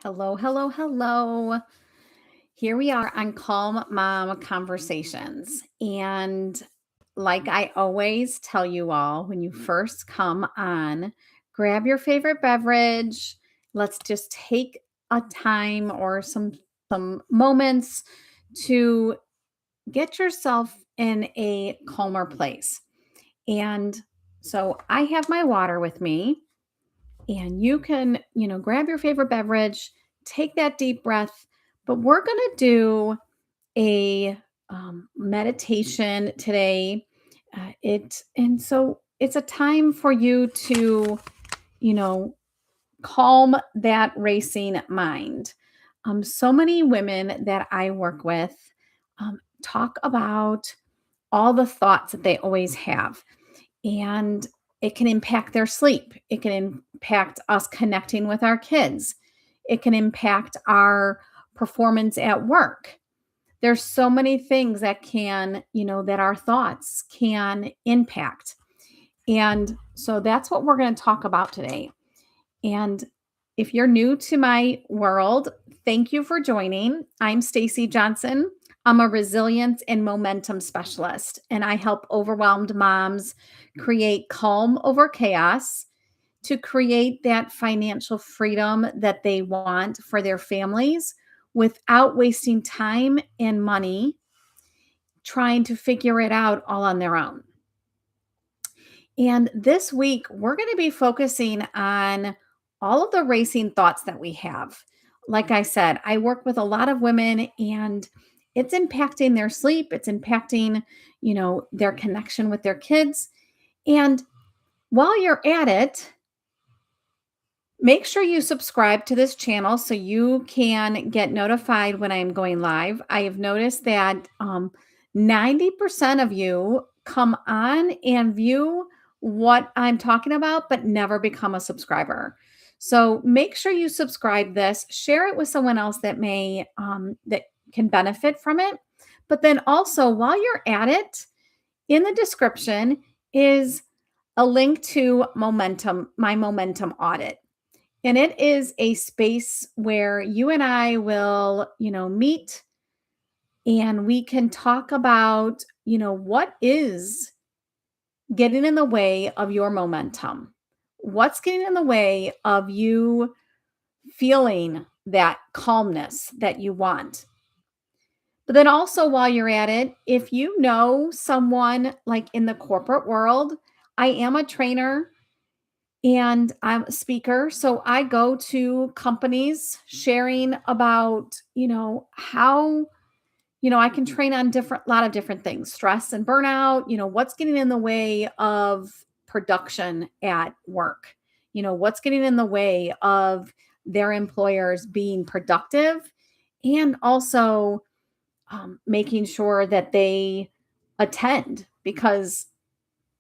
Hello, hello, hello. Here we are on Calm Mom Conversations. And like I always tell you all, when you first come on, grab your favorite beverage. Let's just take a time or some moments to get yourself in a calmer place. And so I have my water with me and you can, grab your favorite beverage, take that deep breath. But we're going to do a meditation today. It's a time for you to, you know, calm that racing mind. So many women that I work with talk about all the thoughts that they always have, and it can impact their sleep. It can impact us connecting with our kids. It can impact our performance at work. There's so many things that that our thoughts can impact. And so that's what we're going to talk about today. And if you're new to my world, thank you for joining. I'm Stacy Johnson. I'm a resilience and momentum specialist, and I help overwhelmed moms create calm over chaos to create that financial freedom that they want for their families without wasting time and money trying to figure it out all on their own. And this week, we're going to be focusing on all of the racing thoughts that we have. Like I said, I work with a lot of women and it's impacting their sleep, it's impacting, their connection with their kids. And while you're at it, make sure you subscribe to this channel so you can get notified when I'm going live. I have noticed that 90% of you come on and view what I'm talking about, but never become a subscriber. So make sure you subscribe this, share it with someone else that can benefit from it. But then also, while you're at it, in the description is a link to my momentum audit. And it is a space where you and I will, meet and we can talk about, what is getting in the way of your momentum? What's getting in the way of you feeling that calmness that you want? But then also, while you're at it, if you know someone like in the corporate world, I am a trainer and I'm a speaker. So I go to companies sharing about, how, I can train on lot of different things, stress and burnout, what's getting in the way of production at work, what's getting in the way of their employers being productive, and also making sure that they attend, because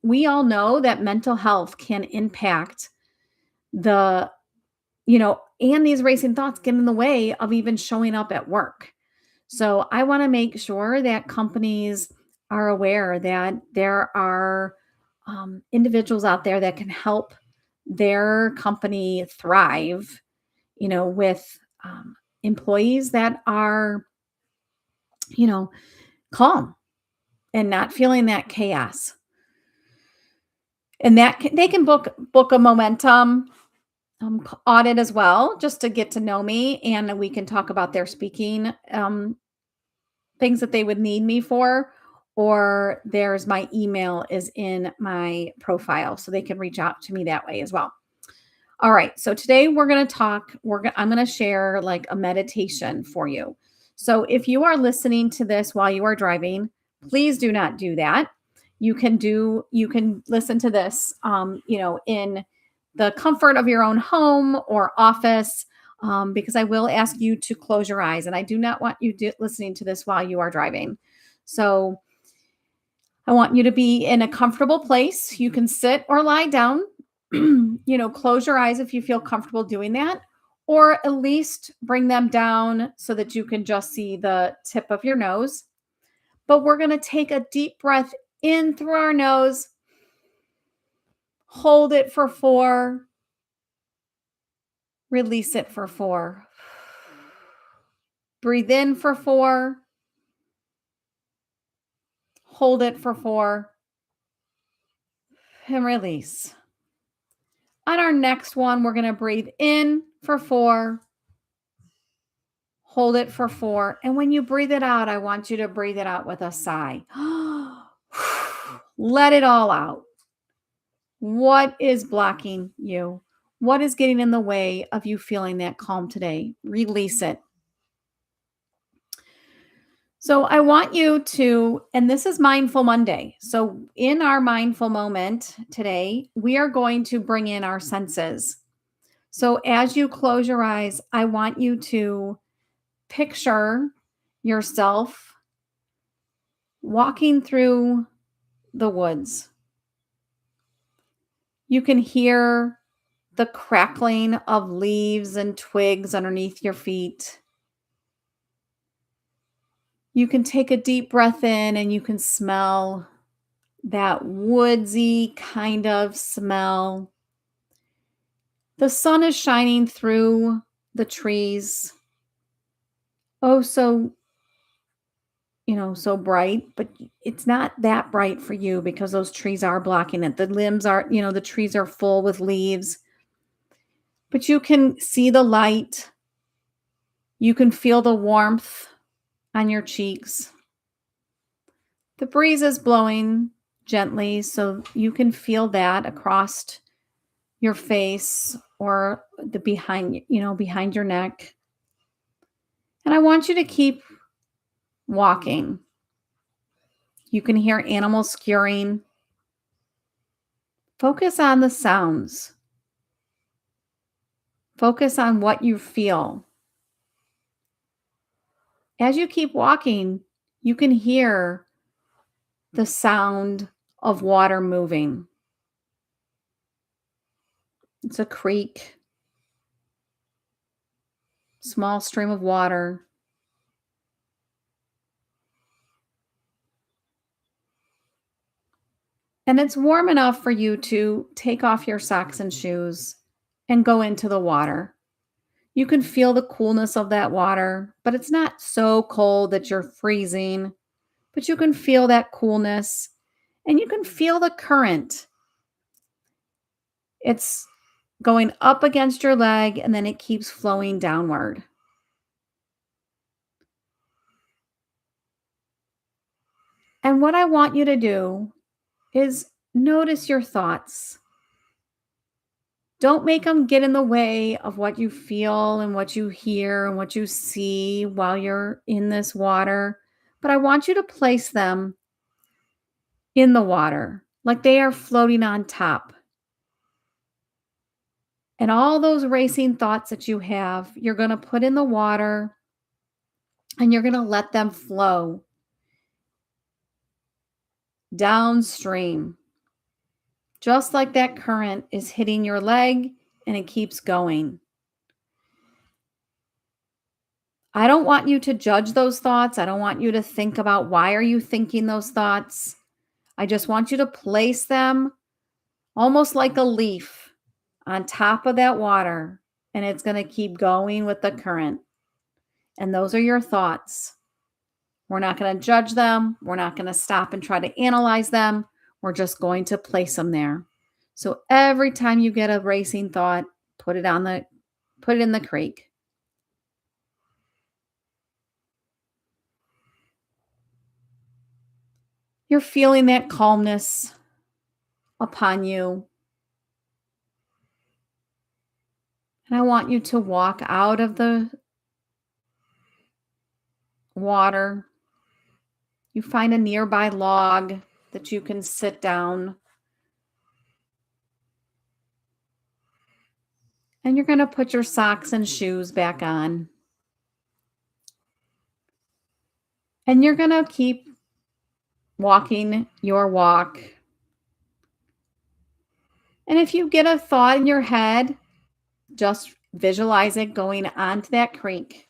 we all know that mental health can impact the and these racing thoughts get in the way of even showing up at work. So I want to make sure that companies are aware that there are individuals out there that can help their company thrive, with employees that are, you know, calm and not feeling that chaos. And they can book a momentum audit as well, just to get to know me, and we can talk about their speaking things that they would need me for. Or there's my email is in my profile, so they can reach out to me that way as well. All right, so today we're going to talk. I'm going to share like a meditation for you. So if you are listening to this while you are driving, please do not do that. You can listen to this, in the comfort of your own home or office, because I will ask you to close your eyes, and I do not want you listening to this while you are driving. So I want you to be in a comfortable place. You can sit or lie down. Close your eyes if you feel comfortable doing that, or at least bring them down so that you can just see the tip of your nose. But we're going to take a deep breath in through our nose, hold it for 4, release it for 4. Breathe in for 4, hold it for 4, and release. On our next one, we're going to breathe in for 4, hold it for 4. And when you breathe it out, I want you to breathe it out with a sigh. Let it all out. What is blocking you? What is getting in the way of you feeling that calm today? Release it. So I want you to, and this is Mindful Monday. So in our mindful moment today, we are going to bring in our senses. So as you close your eyes, I want you to picture yourself walking through the woods. You can hear the crackling of leaves and twigs underneath your feet. You can take a deep breath in and you can smell that woodsy kind of smell. The sun is shining through the trees. Oh, so, so bright, but it's not that bright for you because those trees are blocking it. The limbs are, the trees are full with leaves, but you can see the light. You can feel the warmth on your cheeks. The breeze is blowing gently, so you can feel that across your face or the behind your neck. And I want you to keep walking. You can hear animals skewering. Focus on the sounds. Focus on what you feel. As you keep walking, you can hear the sound of water moving. It's a creek, small stream of water. And it's warm enough for you to take off your socks and shoes and go into the water. You can feel the coolness of that water, but it's not so cold that you're freezing, but you can feel that coolness and you can feel the current. It's going up against your leg and then it keeps flowing downward. And what I want you to do is notice your thoughts. Don't make them get in the way of what you feel and what you hear and what you see while you're in this water. But I want you to place them in the water like they are floating on top. And all those racing thoughts that you have, you're going to put in the water and you're going to let them flow downstream. Just like that current is hitting your leg and it keeps going. I don't want you to judge those thoughts. I don't want you to think about why are you thinking those thoughts. I just want you to place them almost like a leaf on top of that water, and it's going to keep going with the current. And those are your thoughts. We're not going to judge them. We're not going to stop and try to analyze them. We're just going to place them there. So every time you get a racing thought, put it in the creek. You're feeling that calmness upon you. And I want you to walk out of the water. You find a nearby log that you can sit down. And you're going to put your socks and shoes back on. And you're going to keep walking your walk. And if you get a thought in your head, just visualize it going onto that creek.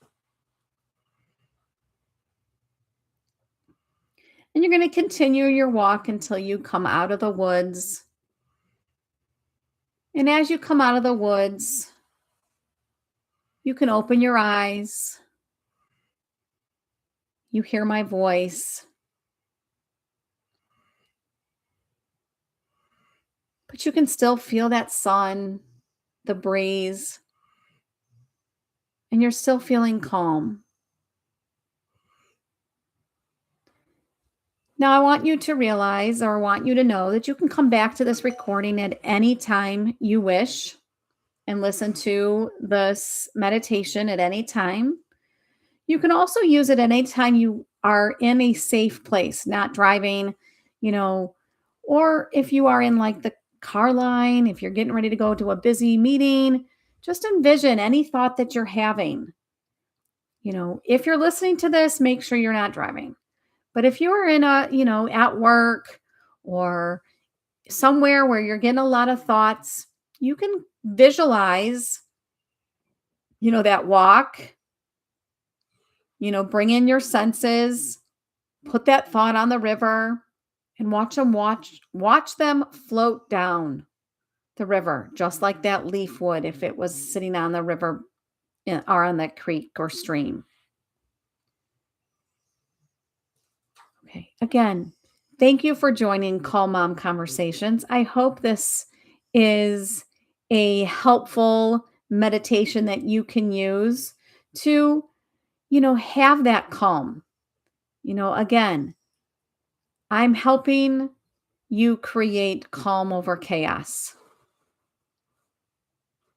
And you're going to continue your walk until you come out of the woods. And as you come out of the woods, you can open your eyes You hear my voice, but you can still feel that sun, the breeze, and you're still feeling calm. Now, I want you to realize or want you to know that you can come back to this recording at any time you wish and listen to this meditation at any time. You can also use it anytime you are in a safe place, not driving, you know, or if you are in like the car line, if you're getting ready to go to a busy meeting, just envision any thought that you're having. If you're listening to this, make sure you're not driving. But if you're in at work or somewhere where you're getting a lot of thoughts, you can visualize, that walk, bring in your senses, put that thought on the river and watch them float down the river just like that leaf would if it was sitting on the river or on that creek or stream. Okay. Again, thank you for joining Call Mom Conversations. I hope this is a helpful meditation that you can use to, have that calm. Again, I'm helping you create calm over chaos.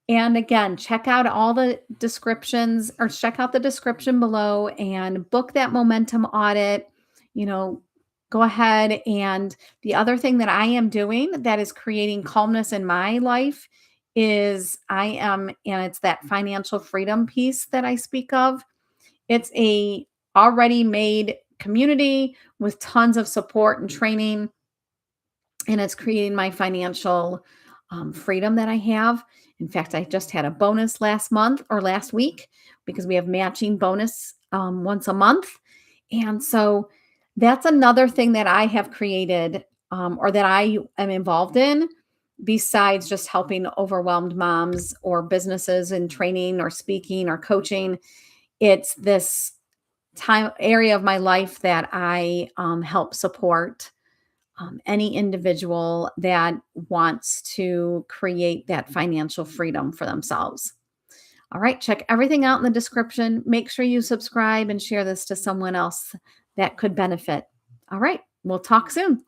And again, check out all the descriptions or check out the description below and book that momentum audit. You know, Go ahead. And the other thing that I am doing that is creating calmness in my life is and it's that financial freedom piece that I speak of. It's a already made community with tons of support and training, and it's creating my financial freedom that I have. In fact, I just had a bonus last month or last week because we have matching bonus once a month. And so that's another thing that I have created or that I am involved in besides just helping overwhelmed moms or businesses in training or speaking or coaching. It's this time area of my life that I help support any individual that wants to create that financial freedom for themselves. All right, check everything out in the description. Make sure you subscribe and share this to someone else that could benefit. All right, we'll talk soon.